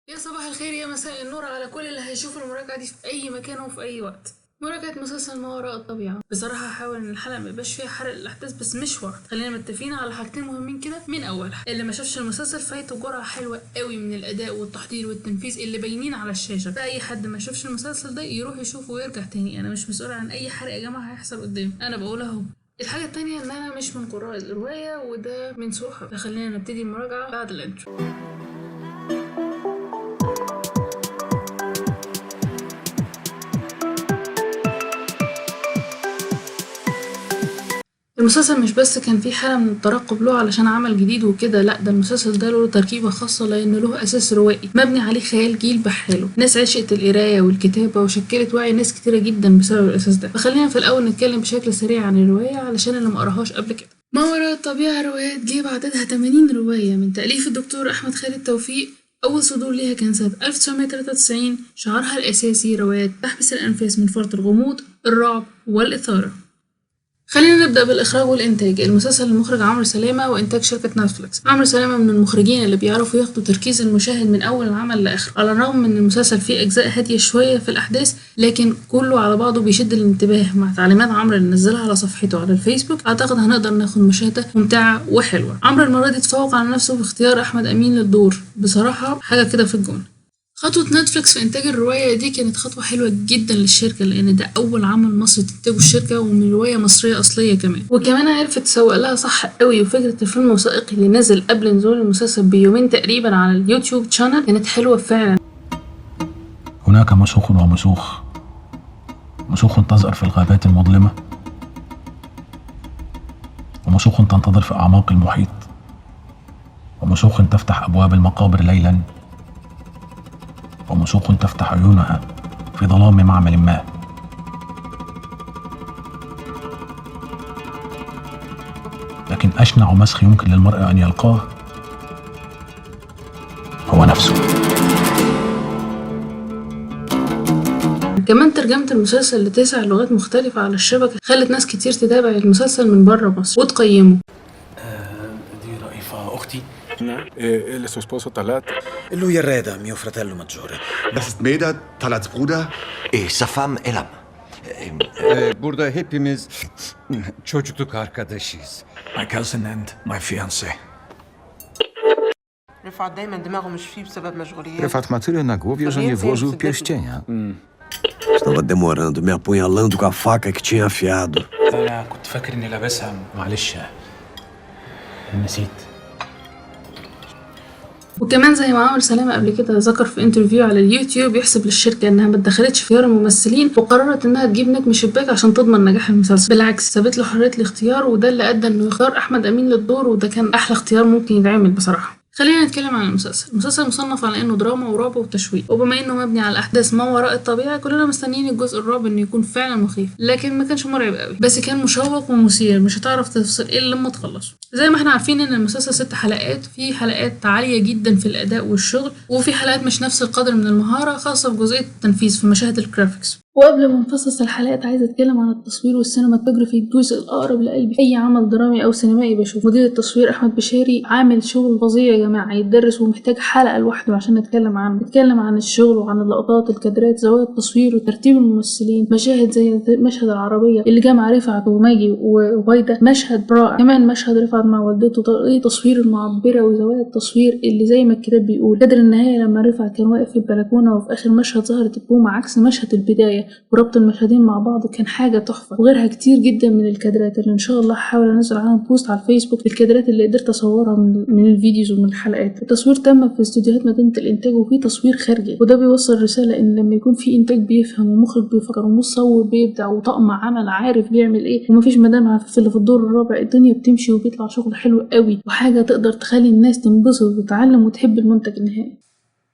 يا صباح الخير يا مساء النور على كل اللي هيشوف المراجعة دي في أي مكان وفي أي وقت. مراجعة مسلسل ما وراء الطبيعة. بصراحة هحاول إن الحلقة ميبقاش فيها حرق الأحداث، بس مش ورا. خلينا متفقين على حاجتين مهمين كده من أولها. اللي ما شافش المسلسل فايته جرعة حلوة قوي من الأداء والتحضير والتنفيذ اللي باينين على الشاشة. فأي حد ما شافش المسلسل ده يروح يشوفه ويرجع تاني. أنا مش مسؤولة عن أي حرق يا جماعة هيحصل قدام، أنا بقول أهو. الحاجة التانية إن أنا مش من قراء الرواية وده من سوء حظ. فخلينا نبتدي المراجعة بعد الانترو. المسلسل مش بس كان فيه حالة من الترقب له علشان عمل جديد وكده، لأ ده المسلسل ده له تركيبة خاصة لأن له أساس روائي مبني عليه خيال جيل بحاله. ناس عشقت القراية والكتابة وشكلت وعي ناس كتيرة جدا بسبب الأساس ده. فخلينا في الأول نتكلم بشكل سريع عن الرواية علشان اللي مقراهاش قبل كده. ما وراء الطبيعة روايات جه عددها 80 رواية من تأليف الدكتور أحمد خالد توفيق. أول صدور ليها كان سنة 1993. شعارها الأساسي روايات تحبس الأنفاس من فرط الغموض، الرعب والإثارة. خلينا نبدأ بالإخراج والإنتاج. المسلسل المخرج عمرو سلامة وإنتاج شركة نتفليكس. عمرو سلامة من المخرجين اللي بيعرفوا ياخدوا تركيز المشاهد من أول العمل لآخره، على الرغم من المسلسل فيه أجزاء هادية شوية في الأحداث، لكن كله على بعضه بيشد الانتباه. مع تعليمات عمرو اللي نزلها على صفحته على الفيسبوك أعتقد هنقدر ناخد مشاهدة ممتعة وحلوة. عمرو المرة دي تفوق على نفسه في اختيار أحمد أمين للدور، بصراحة حاجة كده في الجون. خطوة نتفليكس في إنتاج الرواية دي كانت خطوة حلوة جدا للشركة، لأن ده أول عمل مصري تنتجه الشركة ومن رواية مصرية أصلية كمان. وكمان عرفت تسوق لها صح قوي. وفكرة الفيلم الوثائقي اللي نزل قبل نزول المسلسل بيومين تقريبا على اليوتيوب شانل كانت حلوة فعلا. هناك مسوخ ومسوخ، مسوخ تزأر في الغابات المظلمة، ومسوخ تنتظر في أعماق المحيط، ومسوخ تفتح أبواب المقابر ليلا، ومسوخ تفتح عيونها في ظلام معمل ما. لكن أشنع مسخ يمكن للمرء أن يلقاه هو نفسه. كمان ترجمة المسلسل ل9 لغات مختلفة على الشبكة خلت ناس كتير تتابع المسلسل من بره مصر وتقيمه. دي رئيفة أختي. Él es su esposo Talat. Lui è Reda, mio fratello maggiore. Das ist Medad, Talats Bruder. Sa femme Elam. Burada hepimiz çocukluk arkadaşıyız. My cousin and my fiancé. رفعت دايما دماغه مش فيه بسبب مشغوليات. Rafat ma tyle na głowie, że nie włożył pierścienia. Stava demorando, me apunhalando com a faca que tinha afiado. أنا كنت فاكر إني لابسها، معلش نسيت. وكمان زي ما عمرو سلامة قبل كده ذكر في انترفيو على اليوتيوب يحسب للشركة انها ما اتدخلتش في اختيار الممثلين وقررت انها تجيب نجم شباك عشان تضمن نجاح المسلسل. بالعكس سابت له حرية الاختيار، وده اللي ادى انه يختار احمد امين للدور، وده كان احلى اختيار ممكن يتعمل بصراحة. خلينا نتكلم عن المسلسل مصنف على انه دراما ورعب وتشويق، وبما انه مبني على احداث ما وراء الطبيعه كلنا مستنيين الجزء الرابع انه يكون فعلا مخيف، لكن ما كانش مرعب قوي، بس كان مشوق ومثير. مش هتعرف تفصل الا لما تخلصه. زي ما احنا عارفين ان المسلسل 6 حلقات، في حلقات عاليه جدا في الاداء والشغل، وفي حلقات مش نفس القدر من المهاره خاصه في جزئيه التنفيذ في مشاهد الجرافيكس. وقبل ما نفصص الحلقات عايزه اتكلم عن التصوير والسينماتوجرافي، الجزء الاقرب لقلبي اي عمل درامي او سينمائي بشوفه. مدير التصوير احمد بشاري عامل شغل فظيع يا جماعه يتدرس ومحتاج حلقه لوحده عشان نتكلم عنه. بيتكلم عن الشغل وعن اللقطات، الكادرات، زوايا التصوير وترتيب الممثلين، مشاهد زي مشهد العربيه اللي جمع رفعت وماجي وغيده، مشهد رائع. كمان مشهد رفعت مع والدته، طريقه تصوير المعبره وزوايا التصوير اللي زي ما الكتاب بيقول. كادر النهايه لما رفعت كان واقف في البلكونه وفي اخر مشهد ظهرت البومه عكس مشهد البدايه، وربط المشهدين مع بعض كان حاجة تحفة. وغيرها كتير جدا من الكادرات اللي ان شاء الله هحاول انزل عنها بوست على الفيسبوك بالكادرات اللي قدرت اصورها من الفيديوز ومن الحلقات. التصوير تم في استوديوهات مدينة الانتاج وفي تصوير خارجي، وده بيوصل رسالة ان لما يكون في انتاج بيفهم ومخرج بيفكر ومصور بيبدع وطاقم عمل عارف بيعمل ايه ومفيش مدام عفيف اللي في الدور الرابع، الدنيا بتمشي وبيطلع شغل حلو قوي وحاجة تقدر تخلي الناس تنبسط وتتعلم وتحب المنتج النهائي.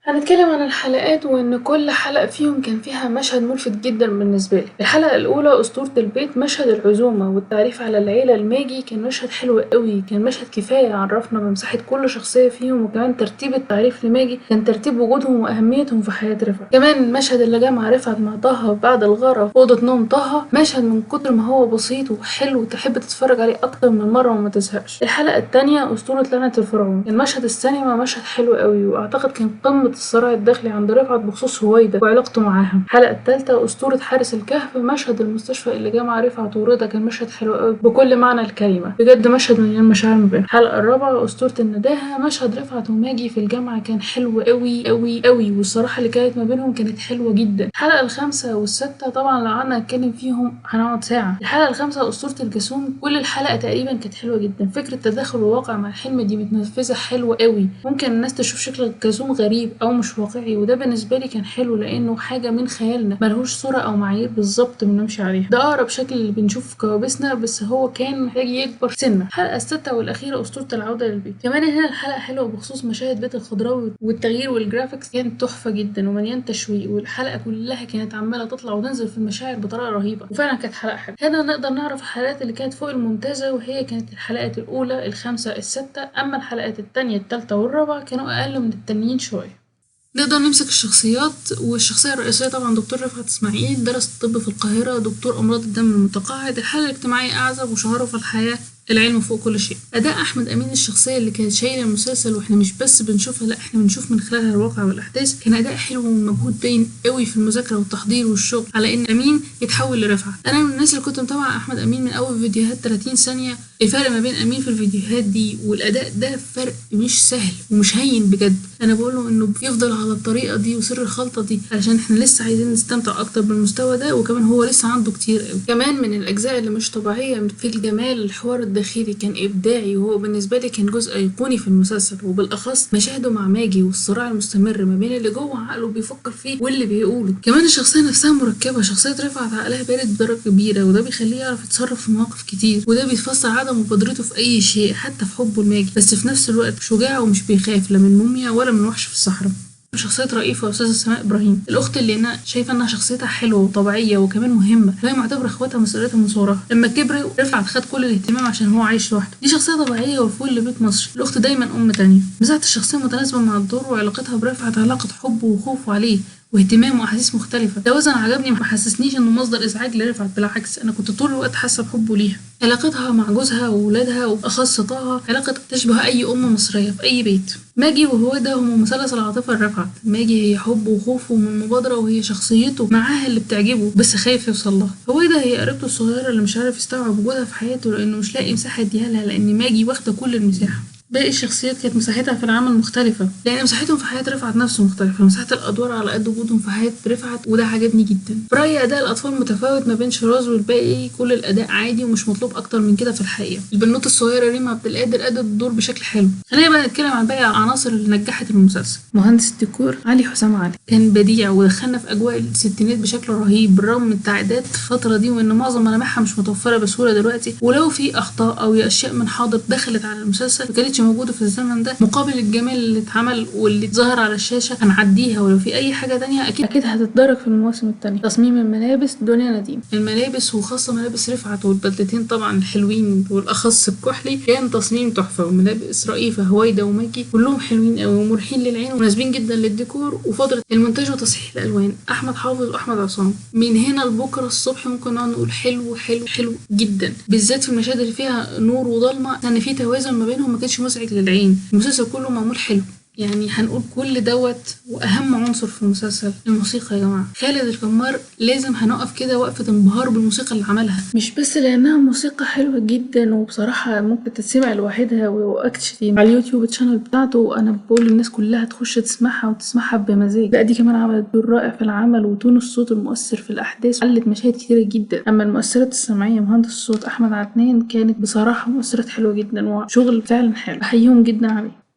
هنتكلم عن الحلقات، وان كل حلقة فيهم كان فيها مشهد ملفت جدا بالنسبة لي. الحلقة الاولى اسطورة البيت، مشهد العزومة والتعريف على العيلة الماجي كان مشهد حلو قوي، كان مشهد كفاية عرفنا بمساحة كل شخصية فيهم، وكمان ترتيب التعريف لماجي كان ترتيب وجودهم واهميتهم في حياة رفعت. كمان المشهد اللي جمع رفعت مع طه بعد الغارة في اوضة نوم طه، مشهد من كتر ما هو بسيط وحلو تحب تتفرج عليه اكتر من مرة وما تزهقش. الحلقة التانية اسطورة لعنة الفرعون، كان مشهد السينما مشهد حلو قوي، واعتقد كان قمة الصراع الداخلي عند رفعت بخصوص هويدا وعلاقته معاها. الحلقة الثالثة أسطورة حارس الكهف، مشهد المستشفى اللي جمع رفعت ورضا كان مشهد حلو قوي بكل معنى الكلمة، بجد مشهد مليان مشاعر ما بينهم. الحلقة الرابعة أسطورة النداهة، مشهد رفعت وماجي في الجامعة كان حلو قوي قوي قوي، والصراحة اللي كانت ما بينهم كانت حلوة جدا. الحلقة الخامسة والستة طبعا لو قعدنا نتكلم فيهم هنقعد ساعة. الحلقة الخامسة أسطورة الجاسوم، كل الحلقة تقريبا كانت حلوة جدا، فكرة تداخل الواقع مع الحلم دي متنفذة حلوة قوي. ممكن الناس تشوف شكل الجاسوم غريب أو مش واقعي، وده بالنسبة لي كان حلو لأنه حاجة من خيالنا ملهوش صورة أو معايير بالظبط بنمشي عليها. ده أقرب شكل اللي بنشوفه في كوابيسنا، بس هو كان محتاج يكبر سنة. الحلقة الستة والأخيرة أسطورة العودة للبيت، كمان هنا الحلقة حلوة بخصوص مشاهد بيت الخضراوي والتغيير والجرافيكس كانت تحفة جدا ومليان تشويق، والحلقة كلها كانت عمالة تطلع وتنزل في المشاعر بطريقة رهيبة، وفعلا كانت حلقة حلوة. هنا نقدر نعرف الحلقات اللي كانت فوق الممتازة، وهي كانت الحلقات الأولى الخامسة الستة، أما الحلقات التانية التالتة والرابعة كانوا أقل من التانيين شوية. نقدر نمسك الشخصيات، والشخصية الرئيسية طبعا دكتور رفعت إسماعيل، درس الطب في القاهرة، دكتور أمراض الدم المتقاعد، الحالة الاجتماعية أعزب، وشهرة في الحياة العلم فوق كل شيء. أداء أحمد أمين الشخصية اللي كانت شايلة المسلسل، وإحنا مش بس بنشوفها، لأ إحنا بنشوف من خلالها الواقع والأحداث، كان أداء حلو ومجهود باين قوي في المذاكرة والتحضير والشغل على إن أمين يتحول لرفعت. أنا من الناس اللي كنت متابعة أحمد أمين من أول فيديوهات 30 ثانية. الفرق ما بين أمين في الفيديوهات دي والأداء ده فرق مش سهل ومش هين بجد. أنا بقوله إنه يفضل على الطريقة دي وسر الخلطة دي علشان إحنا لسه عايزين نستمتع أكتر بالمستوى ده، وكمان هو لسه عنده كتير قوي. كمان من الأجزاء اللي مش طبيعية في الجمال الحوار الداخلي كان إبداعي، وهو بالنسبة لي كان جزء أيقوني في المسلسل، وبالأخص مشاهده مع ماجي والصراع المستمر ما بين اللي جوه عقله بيفكر فيه واللي بيقوله. كمان الشخصية نفسها مركبة، شخصية رفعت عقلها بارد بدرجة كبيرة، وده بيخليه يعرف يتصرف في مواقف كتير، وده بيفسر عدم مبادرته في أي شيء حتى في حبه لماجي، بس في نفس الوقت شجاع ومش بيخاف لا من موميا ولا من وحش في الصحراء. شخصية رئيفة أستاذة سماء إبراهيم، الأخت اللي أنا شايفة إنها شخصيتها حلوة وطبيعية وكمان مهمة، وهي معتبرة إخواتها مسؤوليتها من صغرها. لما كبروا رفعت خد كل الاهتمام عشان هو عايش لوحده. دي شخصية طبيعية وفول لبيت مصر، الأخت دايما أم تانية. مساحة الشخصية متناسبة مع الدور، وعلاقتها برفعت علاقة حب وخوف عليه واهتمام واحاسيس مختلفه. توازن عجبني، ما حسسنيش انه مصدر ازعاج لرفعت، بالعكس انا كنت طول الوقت حاسه بحبه ليها. علاقتها مع جوزها وولادها وباخص طه علاقه تشبه اي ام مصريه في اي بيت. ماجي وهويدا هم مثلث العاطفه لرفعت، ماجي هي حب وخوف ومن مبادره، وهي شخصيته معاها اللي بتعجبه بس خايف يوصل لها. هويدا هي قريبته الصغيره اللي مش عارف يستوعب وجودها في حياته لانه مش لاقي مساحه يديها لها، لان ماجي واخده كل المساحه. باقي الشخصيات كانت مساحتها في العمل مختلفة، لأن مساحتهم في حياة رفعت نفسه مختلفة، مساحة الأدوار على قد وجودهم في حياة رفعت، وده عجبني جدا. برأيي أداء الأطفال متفاوت ما بين شيراز والباقي، كل الأداء عادي ومش مطلوب أكتر من كده في الحقيقة. البنوتة الصغيرة ريما عبد القادر أدت الدور بشكل حلو. خلينا بقى نتكلم عن باقي العناصر اللي نجحت المسلسل. مهندس الديكور علي حسام علي كان بديع ودخلنا في أجواء الستينات بشكل رهيب، بالرغم من التعقيدات في الفترة دي وإن معظم ملامحها مش متوفرة بسهولة دلوقتي، ولو في أخطاء أو أشياء من حاضر دخلت على المسلسل ما كانتش موجودة في الزمن ده، مقابل الجمال اللي اتعمل واللي اتظهر على الشاشة هنعديها، ولو في أي حاجة تانية أكيد هتتدرج في المواسم التانية. تصميم الملابس دنيا نديم، الملابس وخاصة ملابس رفعت والبدلتين طبعا الحلوين، والأخص الكحلي كان تصميم تحفة، وملابس رئيفة هويدا وماجي كلهم حلوين قوي ومريحين للعين ومناسبين جدا للديكور وفترة المونتاج وتصحيح الألوان. أحمد حافظ وأحمد عصام من هنا لبكرة الصبح ممكن نقعد نقول حلو حلو حلو جدا، بالذات في المشاهد اللي فيها نور وضلمة، لأن في توازن ما بينهم ما كانش مزعج للعين. المسلسل كله معمول حلو، يعني هنقول كل دوت. واهم عنصر في المسلسل الموسيقى يا جماعه، خالد الكمار لازم هنقف كده وقفه انبهار بالموسيقى اللي عملها، مش بس لانها موسيقى حلوه جدا وبصراحه ممكن تتسمع لوحدها، واكشلي على اليوتيوب الشانل بتاعته انا بقول للناس كلها تخش تسمعها وتسمعها بمزاج. لا دي كمان عملت دور رائع في العمل، وتون الصوت المؤثر في الاحداث علت مشاهد كتيره جدا. اما المؤثرات السمعيه مهندس الصوت احمد عدنان كانت بصراحه مؤثرات حلوه جدا وشغل فعلا حلو، بحييهم جدا عليه.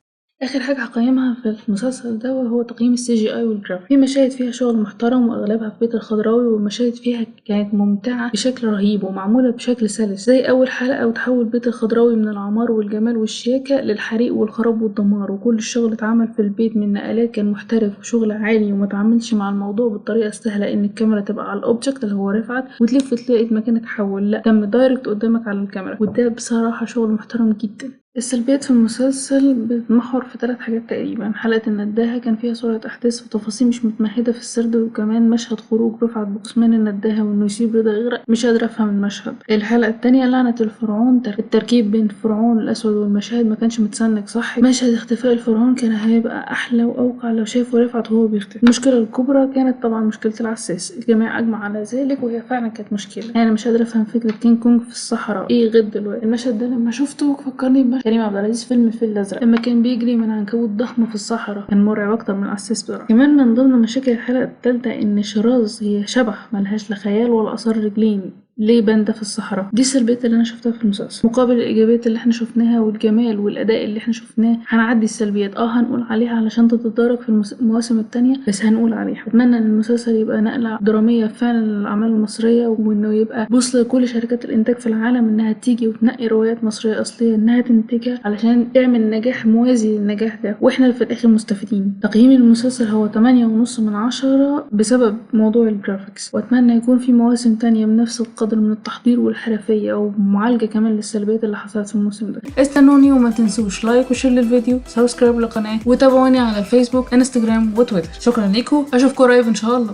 اخر حاجه هقيمها في المسلسل ده وهو تقييم CGI والجرافيك. في مشاهد فيها شغل محترم واغلبها في بيت الخضراوي، والمشاهد فيها كانت ممتعه بشكل رهيب ومعموله بشكل سلس، زي اول حلقه وتحول بيت الخضراوي من العمار والجمال والشياكه للحريق والخراب والدمار، وكل الشغل اتعمل في البيت من نقلات كان محترف وشغل عالي، ومتعاملش مع الموضوع بالطريقه السهله ان الكاميرا تبقى على الاوبجكت اللي هو رفعت وتلف تلاقي مكان اتحول، لا تم دايركت قدامك على الكاميرا، وده بصراحه شغل محترم جدا. السلبيات في المسلسل بتتمحور في 3 حاجات تقريبا. حلقة النداهة كان فيها سرعة أحداث وتفاصيل مش متمهدة في السرد، وكمان مشهد خروج رفعت بوكسمان النداهة وإنه يسيب رضا يغرق مش قادرة أفهم المشهد. الحلقة التانية لعنة الفرعون، التركيب بين الفرعون الأسود والمشاهد ما كانش متسنك صح. مشهد اختفاء الفرعون كان هيبقى أحلى وأوقع لو شافوا رفعت وهو بيختفي. المشكلة الكبرى كانت طبعا مشكلة العساس، الجميع أجمع على ذلك وهي فعلا كانت مشكلة. أنا مش قادرة أفهم فكرة كينج كونج في الصحراء إيه غد الوقت. المشهد ده لما شفته فكرني بمشهد كريم عبد العزيز فيلم الفيل الأزرق لما كان بيجري من عنكبوت ضخمة في الصحراء، كان مرعب أكتر من العساس بصراحة. كمان من ضمن مشاكل الحلقة التالتة إن شيراز هي شبح ملهاش لا خيال ولا آثار رجلين، ليه باندا في الصحراء. دي السلبيات اللي انا شفتها في المسلسل مقابل الايجابيات اللي احنا شفناها والجمال والاداء اللي احنا شفناه. هنعدي السلبيات هنقول عليها علشان تتدارك في المواسم التانية، بس هنقول عليها. اتمنى ان المسلسل يبقى نقلة درامية فعلا للاعمال المصرية، وانه يبقى بوصلة لكل شركات الانتاج في العالم انها تيجي وتنقي روايات مصرية اصلية انها تنتجها علشان تعمل نجاح موازي للنجاح ده، واحنا في الاخر مستفيدين. تقييم المسلسل هو 8.5 من 10 بسبب موضوع الجرافيكس، واتمنى يكون في مواسم تانية بنفس القدر من التحضير والحرفية ومعالجة كمان للسلبيات اللي حصلت في الموسم ده. استنوني وما تنسوش لايك وشير للفيديو، سبسكرايب للقناة، وتابعوني على الفيسبوك انستجرام وتويتر. شكرا ليكم، اشوفكم قريب ان شاء الله.